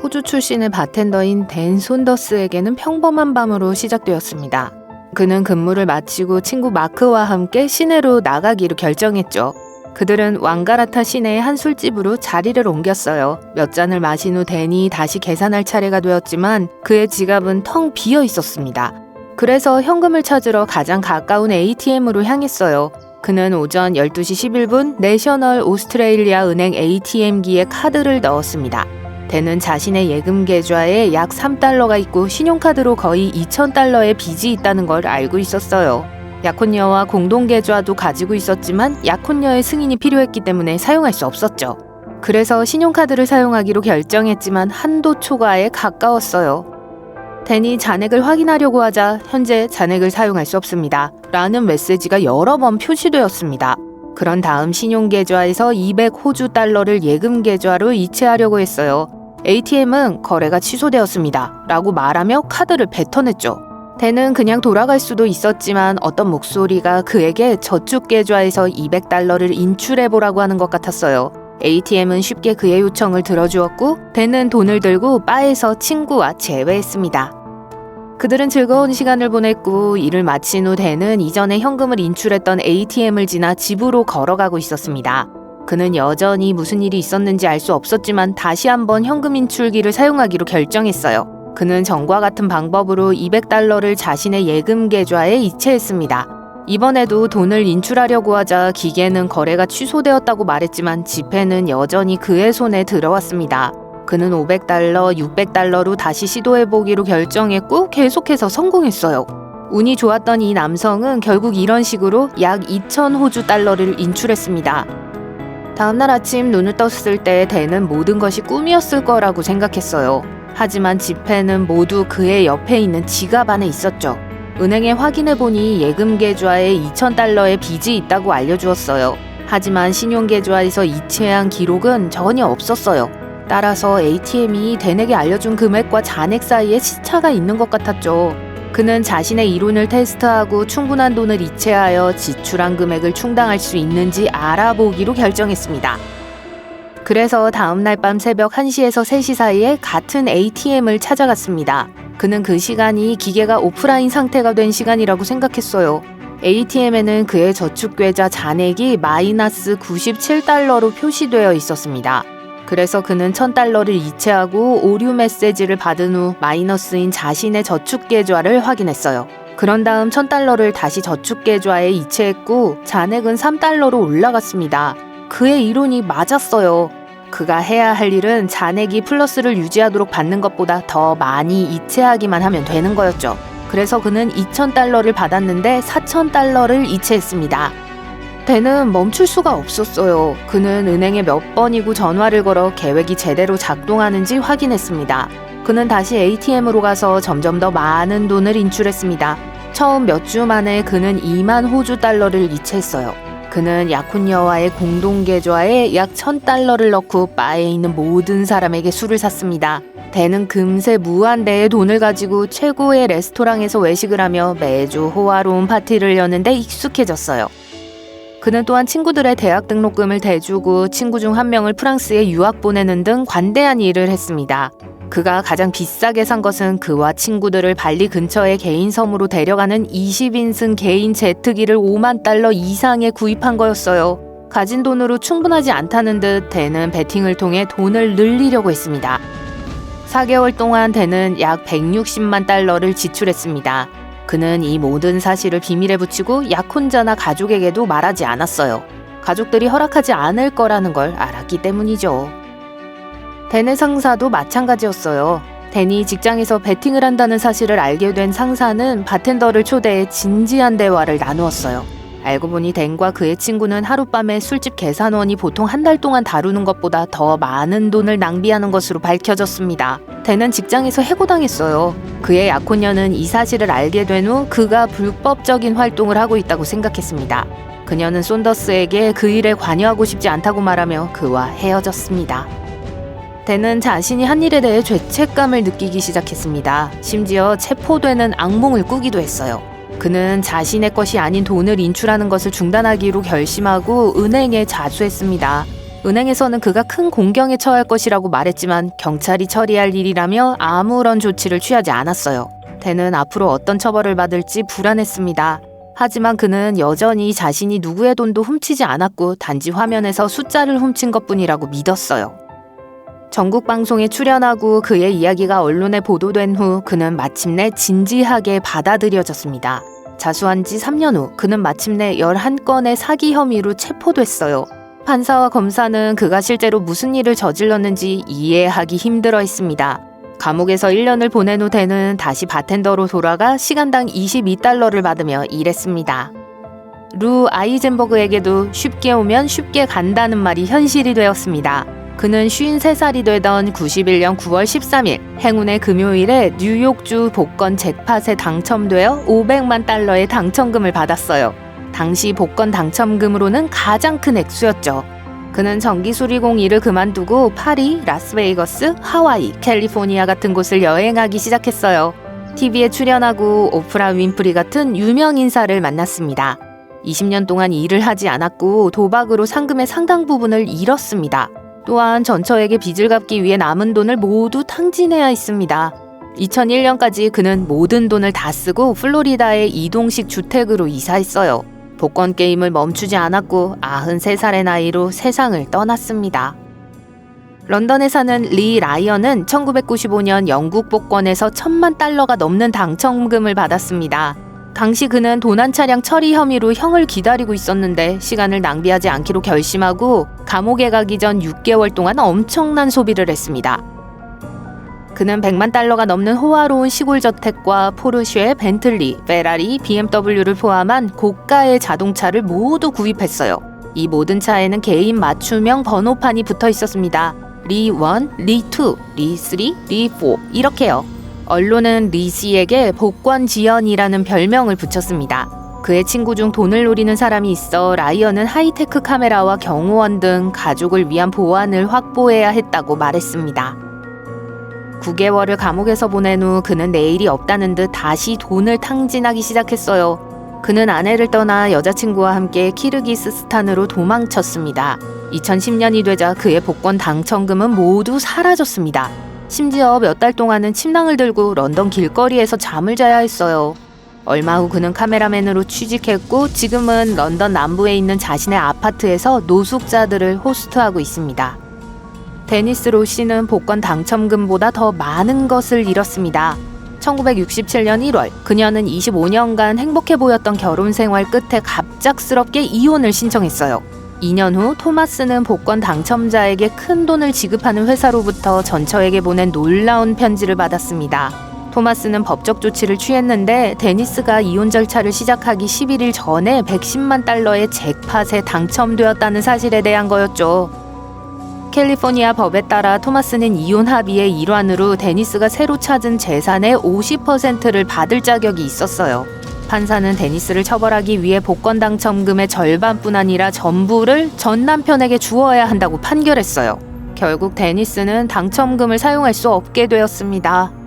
호주 출신의 바텐더인 댄 손더스에게는 평범한 밤으로 시작되었습니다. 그는 근무를 마치고 친구 마크와 함께 시내로 나가기로 결정했죠. 그들은 왕가라타 시내의 한 술집으로 자리를 옮겼어요. 몇 잔을 마신 후 댄이 다시 계산할 차례가 되었지만 그의 지갑은 텅 비어 있었습니다. 그래서 현금을 찾으러 가장 가까운 ATM으로 향했어요. 그는 오전 12시 11분 내셔널 오스트레일리아 은행 ATM기에 카드를 넣었습니다. 댄은 자신의 예금 계좌에 약 3달러가 있고 신용카드로 거의 2,000달러의 빚이 있다는 걸 알고 있었어요. 약혼녀와 공동계좌도 가지고 있었지만 약혼녀의 승인이 필요했기 때문에 사용할 수 없었죠. 그래서 신용카드를 사용하기로 결정했지만 한도 초과에 가까웠어요. 댄이 잔액을 확인하려고 하자 현재 잔액을 사용할 수 없습니다. 라는 메시지가 여러 번 표시되었습니다. 그런 다음 신용계좌에서 200 호주 달러를 예금 계좌로 이체하려고 했어요. ATM은 거래가 취소되었습니다. 라고 말하며 카드를 뱉어냈죠. 댄은 그냥 돌아갈 수도 있었지만 어떤 목소리가 그에게 저축 계좌에서 200달러를 인출해보라고 하는 것 같았어요. ATM은 쉽게 그의 요청을 들어주었고 댄은 돈을 들고 바에서 친구와 재회했습니다. 그들은 즐거운 시간을 보냈고 일을 마친 후 댄은 이전에 현금을 인출했던 ATM을 지나 집으로 걸어가고 있었습니다. 그는 여전히 무슨 일이 있었는지 알 수 없었지만 다시 한번 현금 인출기를 사용하기로 결정했어요. 그는 전과 같은 방법으로 200달러를 자신의 예금 계좌에 이체했습니다. 이번에도 돈을 인출하려고 하자 기계는 거래가 취소되었다고 말했지만 지폐는 여전히 그의 손에 들어왔습니다. 그는 500달러, 600달러로 다시 시도해보기로 결정했고 계속해서 성공했어요. 운이 좋았던 이 남성은 결국 이런 식으로 약 2,000 호주 달러를 인출했습니다. 다음날 아침 눈을 떴을 때 댄은 모든 것이 꿈이었을 거라고 생각했어요. 하지만 지폐는 모두 그의 옆에 있는 지갑 안에 있었죠. 은행에 확인해보니 예금 계좌에 2,000달러의 빚이 있다고 알려주었어요. 하지만 신용계좌에서 이체한 기록은 전혀 없었어요. 따라서 ATM이 댄에게 알려준 금액과 잔액 사이에 시차가 있는 것 같았죠. 그는 자신의 이론을 테스트하고 충분한 돈을 이체하여 지출한 금액을 충당할 수 있는지 알아보기로 결정했습니다. 그래서 다음날 밤 새벽 1시에서 3시 사이에 같은 ATM을 찾아갔습니다. 그는 그 시간이 기계가 오프라인 상태가 된 시간이라고 생각했어요. ATM에는 그의 저축계좌 잔액이 마이너스 97달러로 표시되어 있었습니다. 그래서 그는 1,000달러를 이체하고 오류 메시지를 받은 후 마이너스인 자신의 저축계좌를 확인했어요. 그런 다음 1,000달러를 다시 저축계좌에 이체했고 잔액은 3달러로 올라갔습니다. 그의 이론이 맞았어요. 그가 해야 할 일은 잔액이 플러스를 유지하도록 받는 것보다 더 많이 이체하기만 하면 되는 거였죠. 그래서 그는 2,000달러를 받았는데 4,000달러를 이체했습니다. 댄은 멈출 수가 없었어요. 그는 은행에 몇 번이고 전화를 걸어 계획이 제대로 작동하는지 확인했습니다. 그는 다시 ATM으로 가서 점점 더 많은 돈을 인출했습니다. 처음 몇 주 만에 그는 2만 호주 달러를 이체했어요. 그는 약혼녀와의 공동계좌에 약 1,000달러를 넣고 바에 있는 모든 사람에게 술을 샀습니다. 댄은 금세 무한대의 돈을 가지고 최고의 레스토랑에서 외식을 하며 매주 호화로운 파티를 여는데 익숙해졌어요. 그는 또한 친구들의 대학 등록금을 대주고 친구 중 한 명을 프랑스에 유학 보내는 등 관대한 일을 했습니다. 그가 가장 비싸게 산 것은 그와 친구들을 발리 근처의 개인 섬으로 데려가는 20인승 개인 제트기를 5만 달러 이상에 구입한 거였어요. 가진 돈으로 충분하지 않다는 듯 댄은 베팅을 통해 돈을 늘리려고 했습니다. 4개월 동안 댄은 약 160만 달러를 지출했습니다. 그는 이 모든 사실을 비밀에 붙이고 약혼자나 가족에게도 말하지 않았어요. 가족들이 허락하지 않을 거라는 걸 알았기 때문이죠. 댄의 상사도 마찬가지였어요. 댄이 직장에서 베팅을 한다는 사실을 알게 된 상사는 바텐더를 초대해 진지한 대화를 나누었어요. 알고 보니 댄과 그의 친구는 하룻밤에 술집 계산원이 보통 한 달 동안 다루는 것보다 더 많은 돈을 낭비하는 것으로 밝혀졌습니다. 댄은 직장에서 해고당했어요. 그의 약혼녀는 이 사실을 알게 된 후 그가 불법적인 활동을 하고 있다고 생각했습니다. 그녀는 손더스에게 그 일에 관여하고 싶지 않다고 말하며 그와 헤어졌습니다. 댄은 자신이 한 일에 대해 죄책감을 느끼기 시작했습니다. 심지어 체포되는 악몽을 꾸기도 했어요. 그는 자신의 것이 아닌 돈을 인출하는 것을 중단하기로 결심하고 은행에 자수했습니다. 은행에서는 그가 큰 공경에 처할 것이라고 말했지만 경찰이 처리할 일이라며 아무런 조치를 취하지 않았어요. 댄은 앞으로 어떤 처벌을 받을지 불안했습니다. 하지만 그는 여전히 자신이 누구의 돈도 훔치지 않았고 단지 화면에서 숫자를 훔친 것뿐이라고 믿었어요. 전국 방송에 출연하고 그의 이야기가 언론에 보도된 후 그는 마침내 진지하게 받아들여졌습니다. 자수한 지 3년 후 그는 마침내 11건의 사기 혐의로 체포됐어요. 판사와 검사는 그가 실제로 무슨 일을 저질렀는지 이해하기 힘들어 했습니다. 감옥에서 1년을 보낸 후 댄은 다시 바텐더로 돌아가 시간당 $22를 받으며 일했습니다. 루 아이젠버그에게도 쉽게 오면 쉽게 간다는 말이 현실이 되었습니다. 그는 53살이 되던 91년 9월 13일 행운의 금요일에 뉴욕주 복권 잭팟에 당첨되어 $500만 당첨금을 받았어요. 당시 복권 당첨금으로는 가장 큰 액수였죠. 그는 전기수리공 일을 그만두고 파리, 라스베이거스, 하와이, 캘리포니아 같은 곳을 여행하기 시작했어요. TV에 출연하고 오프라 윈프리 같은 유명 인사를 만났습니다. 20년 동안 일을 하지 않았고 도박으로 상금의 상당 부분을 잃었습니다. 또한 전처에게 빚을 갚기 위해 남은 돈을 모두 탕진해야 했습니다. 2001년까지 그는 모든 돈을 다 쓰고 플로리다의 이동식 주택으로 이사했어요. 복권 게임을 멈추지 않았고 93살의 나이로 세상을 떠났습니다. 런던에 사는 리 라이언은 1995년 영국 복권에서 $10,000가 넘는 당첨금을 받았습니다. 당시 그는 도난 차량 처리 혐의로 형을 기다리고 있었는데 시간을 낭비하지 않기로 결심하고 감옥에 가기 전 6개월 동안 엄청난 소비를 했습니다. 그는 $1,000,000가 넘는 호화로운 시골저택과 포르쉐, 벤틀리, 페라리, BMW를 포함한 고가의 자동차를 모두 구입했어요. 이 모든 차에는 개인 맞춤형 번호판이 붙어 있었습니다. 리 1, 리 2, 리 3, 리 4 이렇게요. 언론은 리 씨에게 복권지연이라는 별명을 붙였습니다. 그의 친구 중 돈을 노리는 사람이 있어 라이언은 하이테크 카메라와 경호원 등 가족을 위한 보안을 확보해야 했다고 말했습니다. 9개월을 감옥에서 보낸 후 그는 내일이 없다는 듯 다시 돈을 탕진하기 시작했어요. 그는 아내를 떠나 여자친구와 함께 키르기스스탄으로 도망쳤습니다. 2010년이 되자 그의 복권 당첨금은 모두 사라졌습니다. 심지어 몇 달 동안은 침낭을 들고 런던 길거리에서 잠을 자야 했어요. 얼마 후 그는 카메라맨으로 취직했고 지금은 런던 남부에 있는 자신의 아파트에서 노숙자들을 호스트하고 있습니다. 데니스 로 씨는 복권 당첨금보다 더 많은 것을 잃었습니다. 1967년 1월 그녀는 25년간 행복해 보였던 결혼 생활 끝에 갑작스럽게 이혼을 신청했어요. 2년 후 토마스는 복권 당첨자에게 큰 돈을 지급하는 회사로부터 전처에게 보낸 놀라운 편지를 받았습니다. 토마스는 법적 조치를 취했는데 데니스가 이혼 절차를 시작하기 11일 전에 $110만 잭팟에 당첨되었다는 사실에 대한 거였죠. 캘리포니아 법에 따라 토마스는 이혼 합의의 일환으로 데니스가 새로 찾은 재산의 50%를 받을 자격이 있었어요. 판사는 데니스를 처벌하기 위해 복권 당첨금의 절반뿐 아니라 전부를 전 남편에게 주어야 한다고 판결했어요. 결국 데니스는 당첨금을 사용할 수 없게 되었습니다.